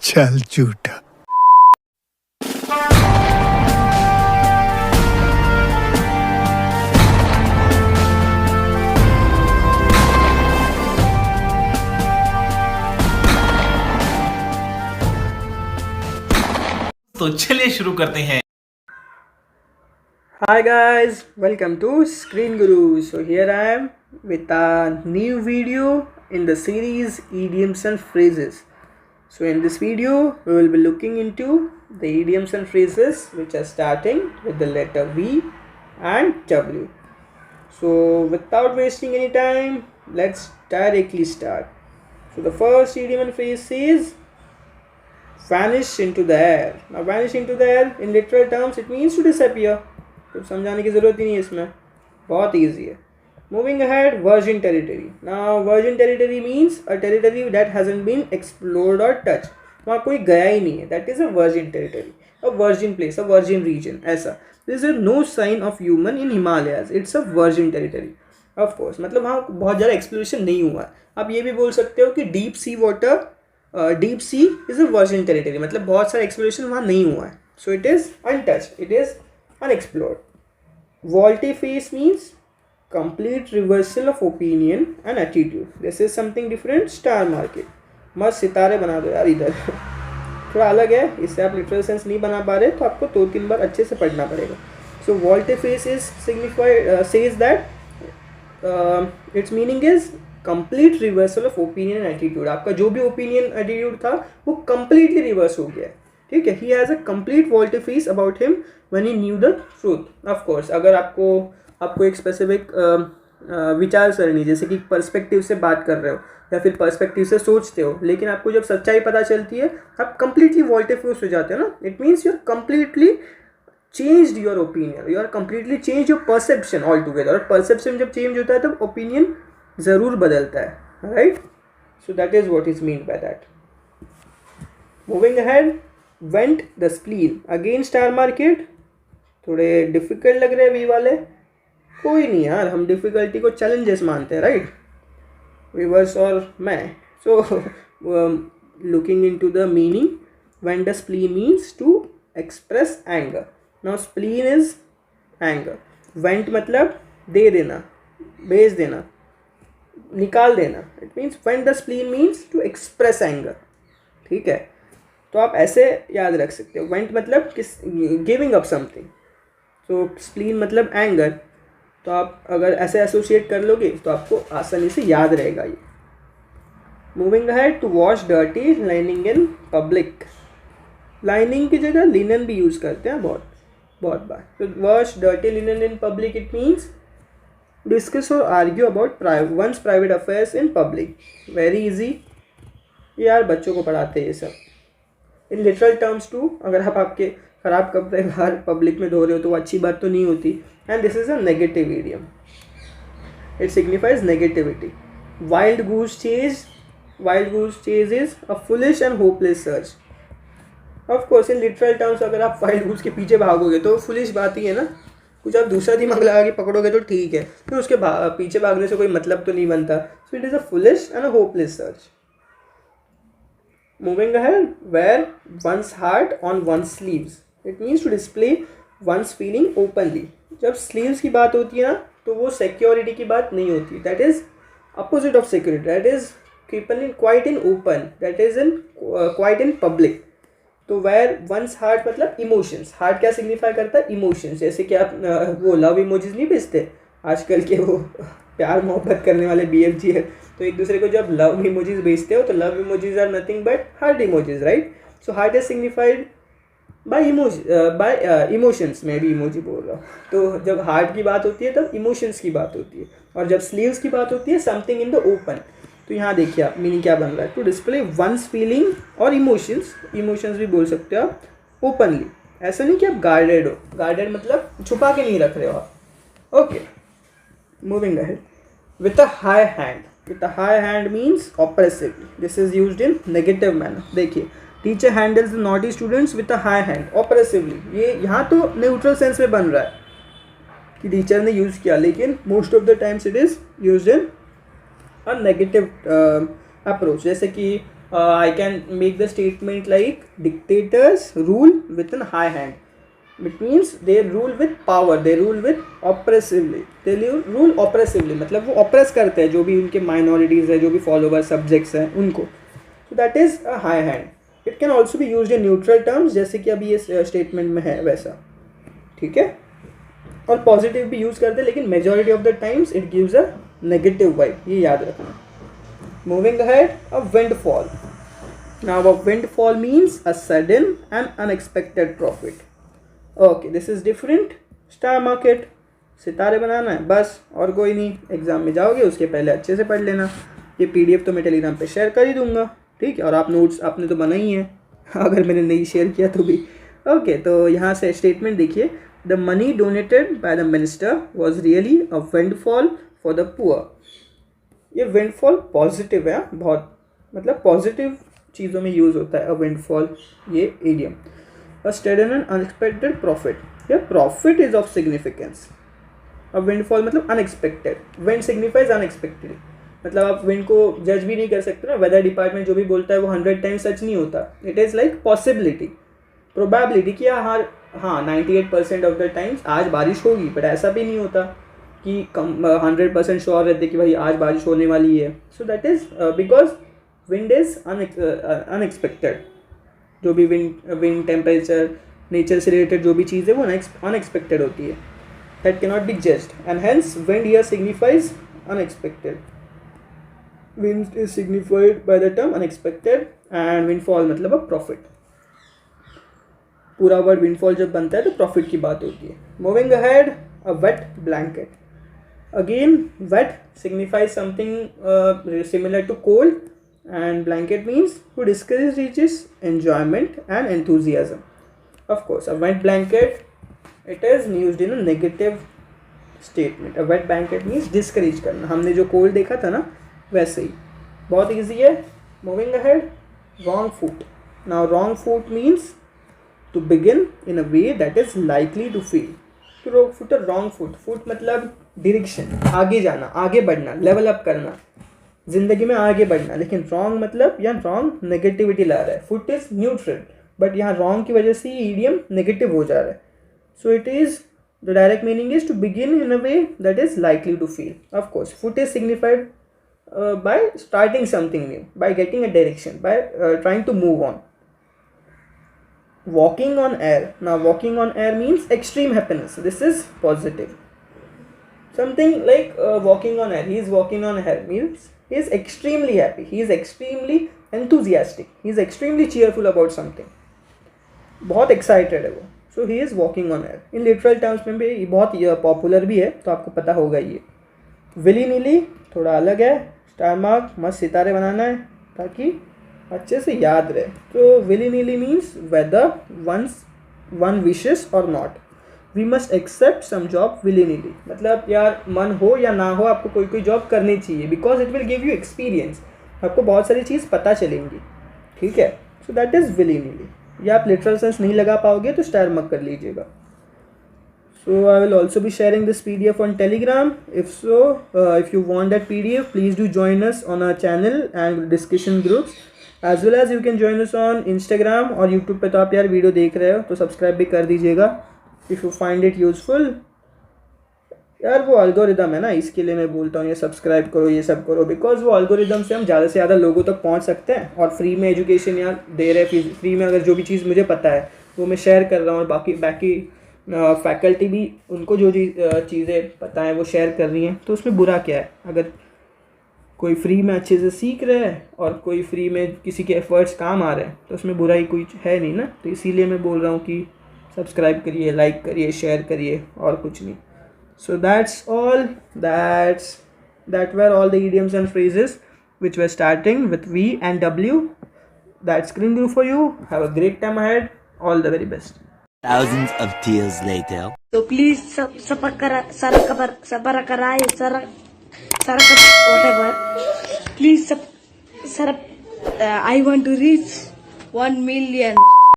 चल झूठा। तो चलिए शुरू करते हैं। Hi guys, welcome to Screen Guru. So here I am with a new video in the series idioms and phrases. So in this video we will be looking into the idioms and phrases which are starting with the letter V and W. So without wasting any time, let's directly start. So the first idiom and phrase says vanish into the air. Now vanish into the air in literal terms it means to disappear. तो समझाने की ज़रूरत ही नहीं है इसमें, बहुत easy है. Moving ahead, virgin territory. Now virgin territory means a territory that hasn't been explored और टच. वहाँ कोई गया ही नहीं है, that is a virgin territory, a virgin place, a virgin region. ऐसा this is no sign of human in Himalayas, it's a virgin territory. Of course मतलब वहाँ बहुत ज़्यादा एक्सप्लोरेशन नहीं हुआ है. आप ये भी बोल सकते हो कि deep sea water, deep sea is a virgin territory, मतलब बहुत सारा एक्सप्लोरेशन वहाँ नहीं हुआ है. So it is untouched, it is unexplored. Volte-face means complete reversal of opinion and attitude. This is something different. Star market. मस्त सितारे बना दो यार इधर. थोड़ा अलग है, इससे आप लिटरल सेंस नहीं बना पा रहे तो आपको 2-3 बार अच्छे से पढ़ना पड़ेगा. So volte-face is signified says that its meaning is complete reversal of opinion and attitude. आपका जो भी opinion attitude था वो completely reverse हो गया है. ठीक है. He has a complete volte-face about him when he knew the truth. Of course अगर आपको एक स्पेसिफिक विचार सरणी, जैसे कि पर्सपेक्टिव से बात कर रहे हो या फिर पर्सपेक्टिव से सोचते हो, लेकिन आपको जब सच्चाई पता चलती है आप कंप्लीटली वोल्टे-फेस हो जाते हो ना. It means you are completely changed your opinion, you are completely change your perception altogether. और परसेप्शन जब चेंज होता है तब ओपिनियन ज़रूर बदलता है, right. So that is what is mean by that. Moving ahead, vent the spleen. Again star market. थोड़े difficult लग रहे हैं वी वाले, कोई नहीं यार, हम डिफ़िकल्टी को चैलेंजेस मानते हैं, राइट. व्यूअर्स और मैं. So looking into the meaning, when the spleen means to express anger. Now spleen is anger. Vent मतलब दे देना, भेज देना, निकाल देना. It means when the spleen means to express anger. ठीक है, तो आप ऐसे याद रख सकते हो. वेंट मतलब किस, गिविंग अप समथिंग. तो स्प्लीन मतलब एंगर. तो आप अगर ऐसे एसोसिएट कर लोगे तो आपको आसानी से याद रहेगा ये. Moving ahead, to wash dirty lining in public. Lining की जगह लिनन भी यूज़ करते हैं बहुत बहुत बार. तो wash dirty linen in public it means discuss और argue about one's private affairs in public. Very easy यार, बच्चों को पढ़ाते हैं ये सब. इन लिटरल टर्म्स टू, अगर आप आपके ख़राब कपड़े बाहर पब्लिक में धो रहे हो तो वो अच्छी बात तो नहीं होती. And this is a negative idiom, it signifies negativity. Wild goose chase. Wild goose chase is a foolish and hopeless search. Of course in literal terms अगर आप वाइल्ड गूज के पीछे भागोगे तो फुलिश बात ही है ना. कुछ आप दूसरा दिमाग लगा के पकड़ोगे तो ठीक है, फिर उसके पीछे भागने से कोई मतलब तो नहीं बनता. So it is a foolish and a hopeless search. Moving ahead, wear one's heart on one's sleeves. It means to display one's feeling openly. जब sleeves की बात होती है ना तो वो security की बात नहीं होती. That is opposite of security. That is keeping it quite in open. That is in quite in public. तो wear one's heart मतलब emotions. Heart क्या signify करता है? Emotions. जैसे कि आप वो love emojis नहीं भेजते आजकल के, वो प्यार मोहब्बत करने वाले BFG है, तो एक दूसरे को जब लव इमोजीज भेजते हो तो love emojis are nothing but heart emojis, right. So heart is signified by emotions. मैं भी इमोजी बोल रहा हूँ. तो जब हार्ट की बात होती है तब इमोशंस की बात होती है, और जब स्लीव्स की बात होती है समथिंग इन द ओपन. तो यहाँ देखिए आप मीनिंग क्या बन रहा है. टू डिस्प्ले वंस फीलिंग और इमोशंस. इमोशंस भी बोल सकते हो आप ओपनली. ऐसा नहीं कि आप गार्डेड हो. गार्डेड मतलब छुपा के नहीं रख रहे हो आप. Okay, moving ahead. With a high hand. With a high hand means oppressively. This is used in negative manner. देखिए, teacher handles the naughty students with a high hand, oppressively. ये यहाँ तो neutral sense में बन रहा है कि teacher ने यूज़ किया, लेकिन most of the times it is used in a negative approach. जैसे कि I can make the statement like dictators rule with a high hand. It means they rule with power, they rule with oppressively, they rule oppressively, मतलब वो oppress करते हैं जो भी उनके minorities है, जो भी followers subjects हैं उनको. So that is a high hand. It can also be used in neutral terms जैसे कि अभी ये statement में है वैसा, ठीक है. और positive भी use करते हैं लेकिन majority of the times it gives a negative vibe, ये याद रखना. Moving ahead, a windfall. Now a windfall means a sudden and unexpected profit. Okay, this is different. Star market, सितारे बनाना है बस, और कोई नहीं. एग्ज़ाम में जाओगे उसके पहले अच्छे से पढ़ लेना. ये पीडीएफ तो मैं टेलीग्राम पे शेयर कर ही दूंगा, ठीक है. और आप नोट्स आपने तो बनाई हैं अगर मैंने नहीं शेयर किया तो भी. ओके, तो यहाँ से स्टेटमेंट देखिए. The money donated by the minister was really a windfall for the poor. ये विंडफॉल पॉजिटिव है बहुत, मतलब पॉजिटिव चीज़ों में यूज़ होता है अ विंडफॉल, ये idiom. A sudden and unexpected profit. Here profit is of significance. अब windfall मतलब unexpected. Wind signifies unexpected. मतलब आप wind को जज भी नहीं कर सकते ना. वेदर डिपार्टमेंट जो भी बोलता है वो 100 टाइम्स सच नहीं होता. It is like possibility, probability कि हाँ 98% ऑफ द टाइम्स आज बारिश होगी, बट ऐसा भी नहीं होता कि 100% श्योर रहते कि भाई आज बारिश होने वाली है. So that is because wind is unexpected. जो भी विंड टेम्परेचर नेचर से रिलेटेड जो भी चीज़ है वो अनएक्सपेक्टेड होती है. That can not be judged and hence wind here signifies unexpected. Wind is signified by the term unexpected and windfall मतलब अ प्रॉफिट. पूरा वर्ड विंडफॉल जब बनता है तो प्रॉफिट की बात होती है. Moving ahead, a wet blanket. Again wet signifies something similar to cold. And blanket means to discourages enjoyment and enthusiasm. Of course, a wet blanket, it is used in a negative statement. A wet blanket means discourage करना. हमने जो cold देखा था ना वैसे ही. बहुत easy है. Moving ahead, wrong foot. Now wrong foot means to begin in a way that is likely to fail. To wrong foot or wrong foot. Foot मतलब direction, आगे जाना, आगे बढ़ना, level up करना, जिंदगी में आगे बढ़ना. लेकिन रॉन्ग मतलब यहाँ रॉन्ग नेगेटिविटी ला रहा है. फुट इज न्यूट्रल, बट यहाँ रॉन्ग की वजह से ये ईडियम नेगेटिव हो जा रहा है. So it is the direct meaning is to begin in a way that is likely to feel. Of course foot is signified by starting something new, by getting a direction, by trying to move on. Walking on air. Now walking on air means extreme happiness. This is positive. Something like walking on air. He is walking on air means he is extremely happy. He is extremely enthusiastic. He is extremely cheerful about something. बहुत excited है वो. So he is walking on air. In literal terms में भी बहुत popular भी है, तो आपको पता होगा ये. willy nilly थोड़ा अलग है. स्टार मार्क मस्त सितारे बनाना है ताकि अच्छे से याद रहे. तो willy nilly means whether one wishes or not. We must accept some job willy nilly. मतलब यार मन हो या ना हो आपको कोई कोई जॉब करनी चाहिए, because it will give you experience. आपको बहुत सारी चीज़ पता चलेंगी, ठीक है. सो दैट इज़ विली नीली. या आप लिटरल सेंस नहीं लगा पाओगे तो स्टार मक कर लीजिएगा. So I will also be sharing this PDF on Telegram. If you want that PDF please do join us on our channel and discussion groups. As well as you can join us on Instagram और YouTube पे. तो आप यार video देख रहे हो तो subscribe भी कर दीजिएगा if you find it useful. यार वो अल्गोरिदम है ना, इसके लिए मैं बोलता हूँ ये सब्सक्राइब करो, ये सब करो, बिकॉज वो अल्गोरिदम से हम ज़्यादा से ज़्यादा लोगों तक पहुँच सकते हैं. और फ्री में एजुकेशन यार दे रहे हैं. फ्री में अगर जो भी चीज़ मुझे पता है वो मैं शेयर कर रहा हूँ, और बाकी फैकल्टी भी उनको जो चीज़ें पता है वो शेयर कर रही हैं. तो उसमें बुरा क्या है? अगर कोई फ्री में अच्छे से सीख रहे हैं और कोई फ्री में किसी के एफर्ट्स काम आ रहे हैं तो उसमें बुराई कोई है नहीं ना. तो इसीलिए मैं बोल रहा हूँ कि सब्सक्राइब करिए, लाइक करिए, शेयर करिए, और कुछ नहीं. So that's all. That were all the idioms and phrases which were starting with V and W. That's Screen Guru for you. Have a great time ahead. All the very best. Thousands of tears later. So please whatever. Please I want to reach 1 million.